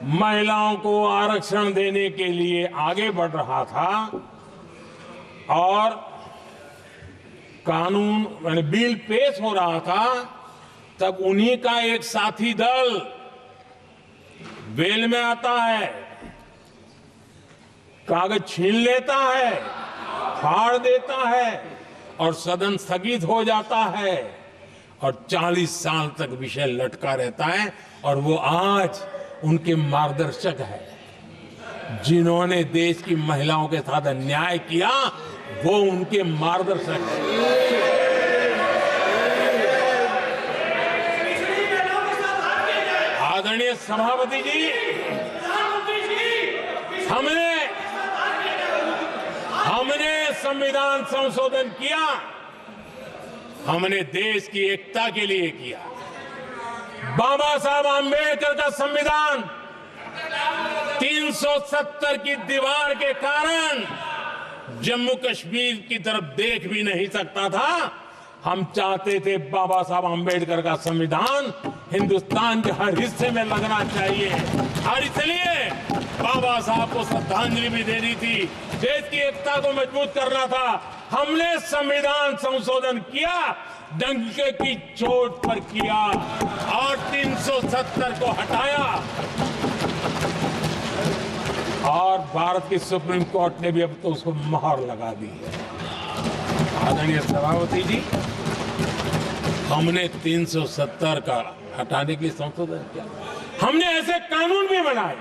महिलाओं को आरक्षण देने के लिए आगे बढ़ रहा था और कानून यानी बिल पेश हो रहा था, तब उन्हीं का एक साथी दल वेल में आता है, कागज छीन लेता है, फाड़ देता है और सदन स्थगित हो जाता है और 40 साल तक विषय लटका रहता है। और वो आज उनके मार्गदर्शक है। जिन्होंने देश की महिलाओं के साथ अन्याय किया, वो उनके मार्गदर्शक है। आदरणीय सभापति जी, हमने संविधान संशोधन किया, हमने देश की एकता के लिए किया। बाबा साहब आंबेडकर का संविधान 370 की दीवार के कारण जम्मू कश्मीर की तरफ देख भी नहीं सकता था। हम चाहते थे बाबा साहब आंबेडकर का संविधान हिंदुस्तान के हर हिस्से में लगना चाहिए और इसलिए बाबा साहब को श्रद्धांजलि भी देनी थी, देश की एकता को मजबूत करना था। हमने संविधान संशोधन किया, डंके की चोट पर किया और 370 को हटाया और भारत की सुप्रीम कोर्ट ने भी अब तो उसको मोहर लगा दी है। आदरणीय सभापति जी, हमने 370 का हटाने के लिए संशोधन किया। हमने ऐसे कानून भी बनाए।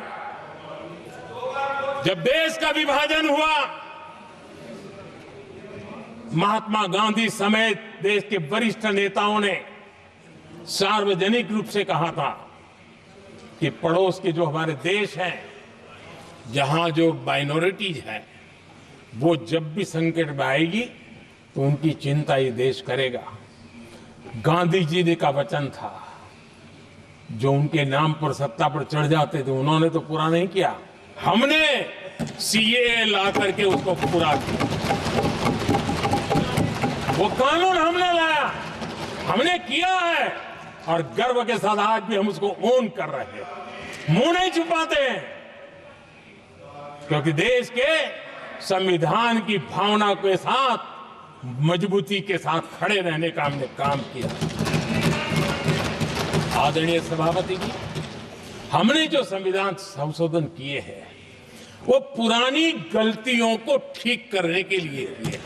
जब देश का विभाजन हुआ, महात्मा गांधी समेत देश के वरिष्ठ नेताओं ने सार्वजनिक रूप से कहा था कि पड़ोस के जो हमारे देश हैं, जहां जो माइनॉरिटीज है, वो जब भी संकट में आएगी तो उनकी चिंता ये देश करेगा। गांधी जी ने का वचन था, जो उनके नाम पर सत्ता पर चढ़ जाते थे उन्होंने तो पूरा नहीं किया। हमने सीएए ला करके उसको पूरा किया। वो कानून हमने लाया, हमने किया है और गर्व के साथ आज भी हम उसको ओन कर रहे हैं, मुंह नहीं छुपाते हैं, क्योंकि देश के संविधान की भावना के साथ मजबूती के साथ खड़े रहने का हमने काम किया। आदरणीय सभापति जी, हमने जो संविधान संशोधन किए हैं वो पुरानी गलतियों को ठीक करने के लिए किए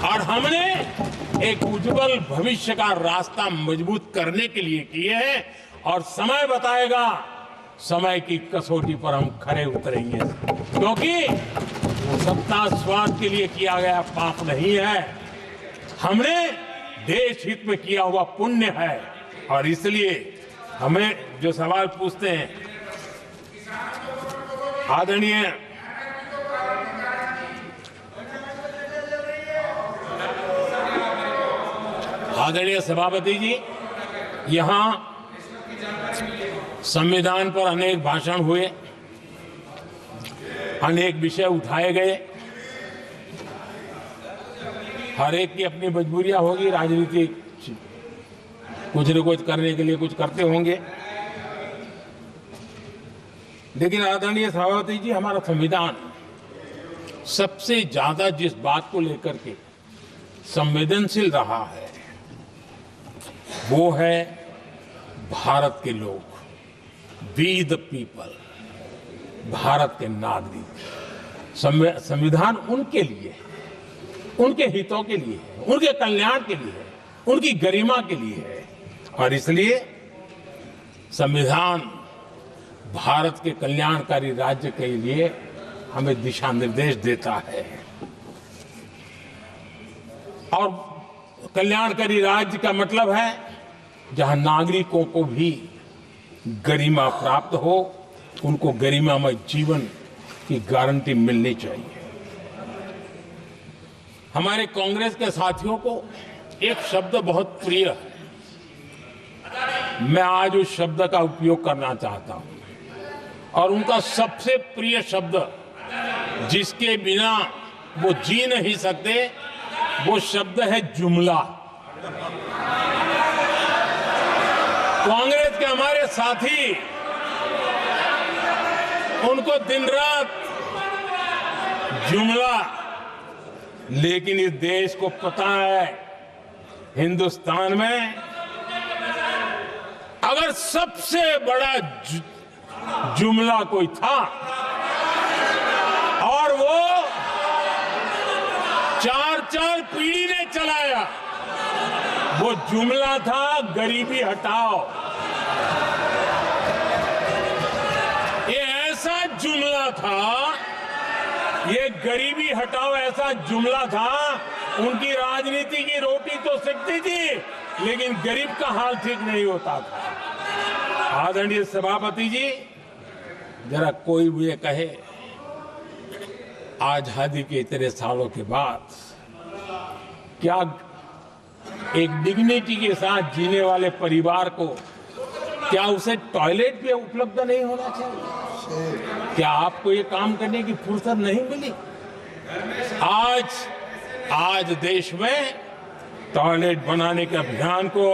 और हमने एक उज्जवल भविष्य का रास्ता मजबूत करने के लिए किए हैं और समय बताएगा, समय की कसौटी पर हम खरे उतरेंगे, क्योंकि वो सत्ता स्वार्थ के लिए किया गया पाप नहीं है, हमने देश हित में किया हुआ पुण्य है। और इसलिए हमें जो सवाल पूछते हैं आदरणीय सभापति जी, यहां संविधान पर अनेक भाषण हुए, अनेक विषय उठाए गए। हर एक की अपनी मजबूरियां होगी, राजनीति कुछ न कुछ करने के लिए कुछ करते होंगे, लेकिन आदरणीय सभापति जी, हमारा संविधान सबसे ज्यादा जिस बात को लेकर के संवेदनशील रहा है वो है भारत के लोग, वी द पीपल, भारत के नागरिक। संविधान उनके लिए है, उनके हितों के लिए है, उनके कल्याण के लिए है, उनकी गरिमा के लिए है और इसलिए संविधान भारत के कल्याणकारी राज्य के लिए हमें दिशा निर्देश देता है और कल्याणकारी राज्य का मतलब है जहां नागरिकों को भी गरिमा प्राप्त हो, उनको गरिमामय जीवन की गारंटी मिलनी चाहिए। हमारे कांग्रेस के साथियों को एक शब्द बहुत प्रिय है, मैं आज उस शब्द का उपयोग करना चाहता हूं और उनका सबसे प्रिय शब्द जिसके बिना वो जी नहीं सकते, वो शब्द है जुमला। कांग्रेस के हमारे साथी उनको दिन रात जुमला, लेकिन इस देश को पता है हिंदुस्तान में अगर सबसे बड़ा जुमला कोई था और वो 4 पीढ़ी ने चलाया, वो जुमला था गरीबी हटाओ। ये ऐसा जुमला था, ये गरीबी हटाओ ऐसा जुमला था। उनकी राजनीति की रोटी तो सिकती थी, लेकिन गरीब का हाल ठीक नहीं होता था। आदरणीय सभापति जी, जरा कोई मुझे कहे, आजादी के इतने सालों के बाद क्या एक डिग्निटी के साथ जीने वाले परिवार को क्या उसे टॉयलेट भी उपलब्ध नहीं होना चाहिए? क्या आपको ये काम करने की फुर्सत नहीं मिली? आज देश में टॉयलेट बनाने के अभियान को,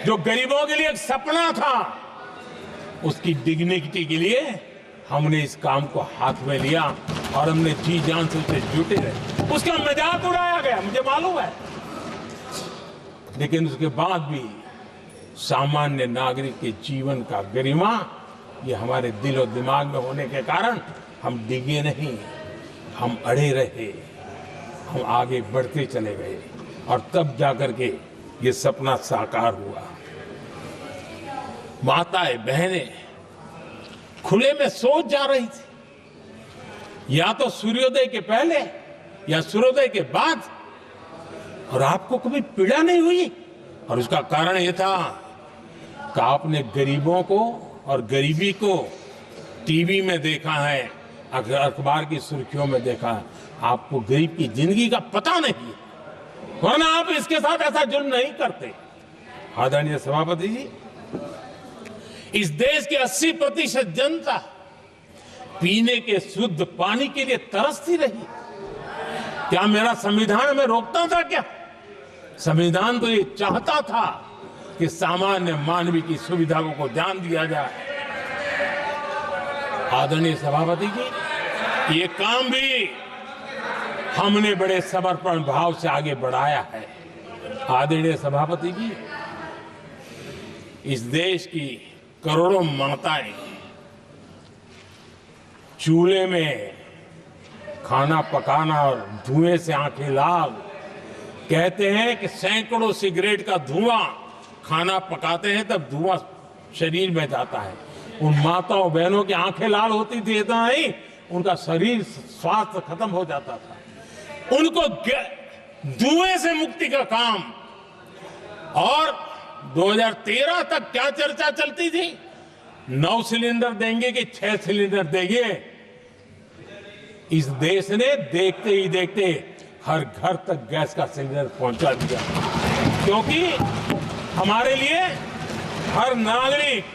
जो गरीबों के लिए एक सपना था, उसकी डिग्निटी के लिए हमने इस काम को हाथ में लिया और हमने जी जान से उसे जुटे रहे। उसका मजाक उड़ाया गया, मुझे मालूम है, लेकिन उसके बाद भी सामान्य नागरिक के जीवन का गरिमा, ये हमारे दिल और दिमाग में होने के कारण हम डिगे नहीं, हम अड़े रहे, हम आगे बढ़ते चले गए और तब जाकर के ये सपना साकार हुआ। माताएं बहनें खुले में सोच जा रही थी, या तो सूर्योदय के पहले या सूर्योदय के बाद, और आपको कभी पीड़ा नहीं हुई। और उसका कारण यह था कि आपने गरीबों को और गरीबी को टीवी में देखा है, अखबार की सुर्खियों में देखा है, आपको गरीब की जिंदगी का पता नहीं, वरना आप इसके साथ ऐसा जुल्म नहीं करते। आदरणीय सभापति जी, इस देश की 80% जनता पीने के शुद्ध पानी के लिए तरसती रही। क्या मेरा संविधान हमें रोकता था? क्या संविधान तो ये चाहता था कि सामान्य मानवीय की सुविधाओं को ध्यान दिया जाए। आदरणीय सभापति जी, ये काम भी हमने बड़े समर्पण भाव से आगे बढ़ाया है। आदरणीय सभापति जी, इस देश की करोड़ों माताएं चूल्हे में खाना पकाना और धुएं से आंखें लाल, कहते हैं कि सैकड़ों सिगरेट का धुआं, खाना पकाते हैं तब धुआं शरीर में जाता है। उन माताओं बहनों की आंखें लाल होती थी, इतना नहीं, उनका शरीर स्वास्थ्य खत्म हो जाता था। उनको धुएं से मुक्ति का काम, और 2013 तक क्या चर्चा चलती थी, 9 सिलेंडर देंगे कि 6 सिलेंडर देंगे। इस देश ने देखते ही देखते हर घर तक गैस का सिलेंडर पहुंचा दिया, क्योंकि हमारे लिए हर नागरिक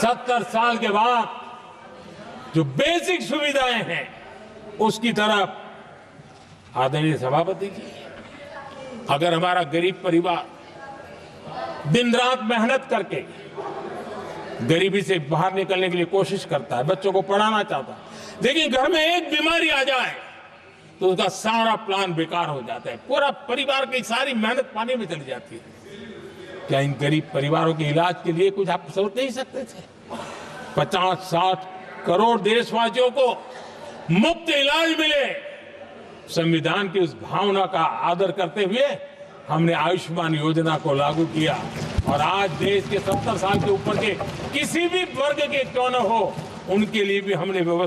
70 साल के बाद जो बेसिक सुविधाएं हैं उसकी तरफ। आदरणीय सभापति जी, अगर हमारा गरीब परिवार दिन रात मेहनत करके गरीबी से बाहर निकलने के लिए कोशिश करता है, बच्चों को पढ़ाना चाहता है, लेकिन घर में एक बीमारी आ जाए तो उसका सारा प्लान बेकार हो जाता है, पूरा परिवार की सारी मेहनत पानी में चली जाती है। क्या इन गरीब परिवारों के इलाज के लिए कुछ आप सोच नहीं सकते थे? 50-60 करोड़ देशवासियों को मुफ्त इलाज मिले। संविधान की उस भावना का आदर करते हुए हमने आयुष्मान योजना को लागू किया, और आज देश के 70 साल के ऊपर के किसी भी वर्ग के क्यों न हो, उनके लिए भी हमने व्यवस्था